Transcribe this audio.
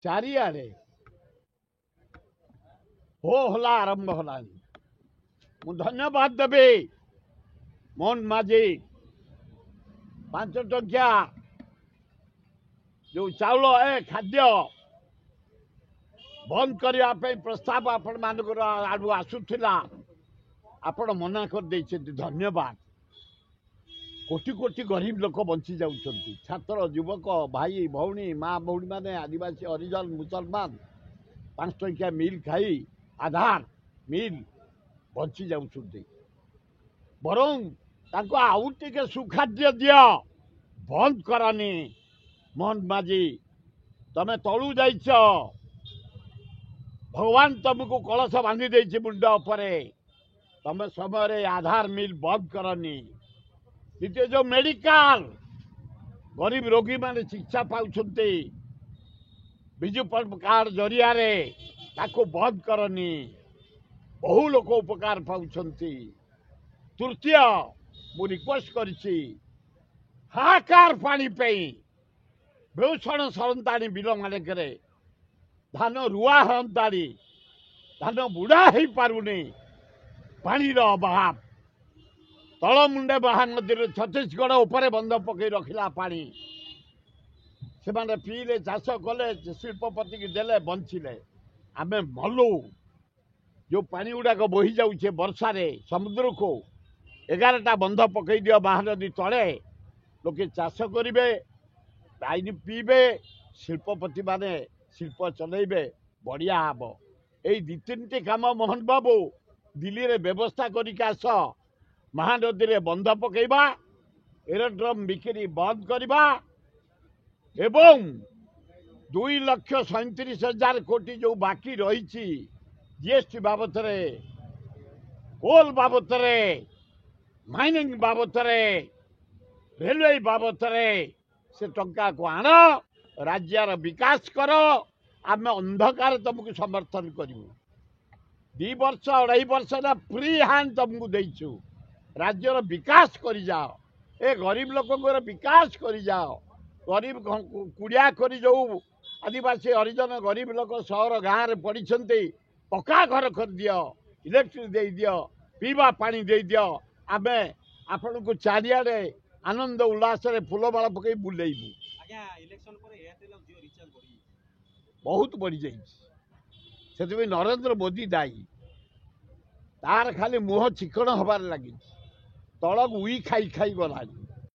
चारिआडे हो हला आरंभ होला मु धन्यवाद देवी मोहन माझी 5 टंकिया जो चाउल ए खाद्य बंद करने प्रस्ताव आपण मानकर आड़ू आसूला आपण मना कर धन्यवाद। कोटी कोटी गरीब लोक बंची जाउछंती छात्र युवक भाई भौणी माँ भौणी माने आदिवासी हरिजन मुसलमान 5 टंकिया मिल खाई आधार मिल बंची जाउछंती बरं तांको आउ टिके सुखाद्य दियो बंद करानी। मोहन माझी तमे तलू जाइछ भगवान तुमको कलश बांधी देछि मुंड उपरे तमे समय आधार मिल बंद करनी। द्वितीय जो मेडिकल गरीब रोगी माने चिकित्सा पाउछंती बिजु कार्ड जरिया रे ताको बंद करनी बहु लोक उपकार पाउछंती। तृतीय मु रिक्वेस्ट करिछि हाहाकार पानी पे बेउषण सरंताणी बिल मानकरे धान रुआ हंताड़ी धान बुढ़ा हो पारुनी पानी अभाव तल मुंडे महानदी छत्तीसगढ़ उपरे बंध पकई रखिला पानी से माने पीले चाष कले शिल्पपति की देले बंचिले आमे मलु जो पानी गुड़ाक बोही जाऊे वर्षा रे समुद्र को 11टा बंध पकई दियो महानदी तले लोके चाष करेंगे पानी पीबे शिल्पपति माने शिल्प चलैबे बढ़िया हम यही 2-3टी काम मोहन बाबू दिल्ली रे व्यवस्था करिक आस महानदी रे बंध पकईबा एरोड्रम बिक्री बंद करवा एवं 2,37,000 कोटी जो बाकी रही जीएसटी बाबत कोल बाबत माइनिंग बाबत रेलवे बाबत से टंका को आण राज्यर विकास कर आम अंधकार तुमको समर्थन करूँ 2 वर्ष 2.5 वर्ष फ्री हैंड तुमको देचु राज्यर विकास कर जाओ ए गरीब लोक विकास कर जाओ गरीब कुड़िया कर जो आदिवासी हरिजन गरीब लोक सहर गाँव में पढ़ी पक्का घर कर दियो इलेक्ट्रिक दे दियो पीवा पानी दे दियो आम आपण को चारिआडे आनंद उल्लास फूलमाला पकई बुलेबू बहुत बढ़ी जाइए नरेंद्र मोदी दायी तार खाली मुह चिकण हबार लगी तलक उई खाई खाई गलानी।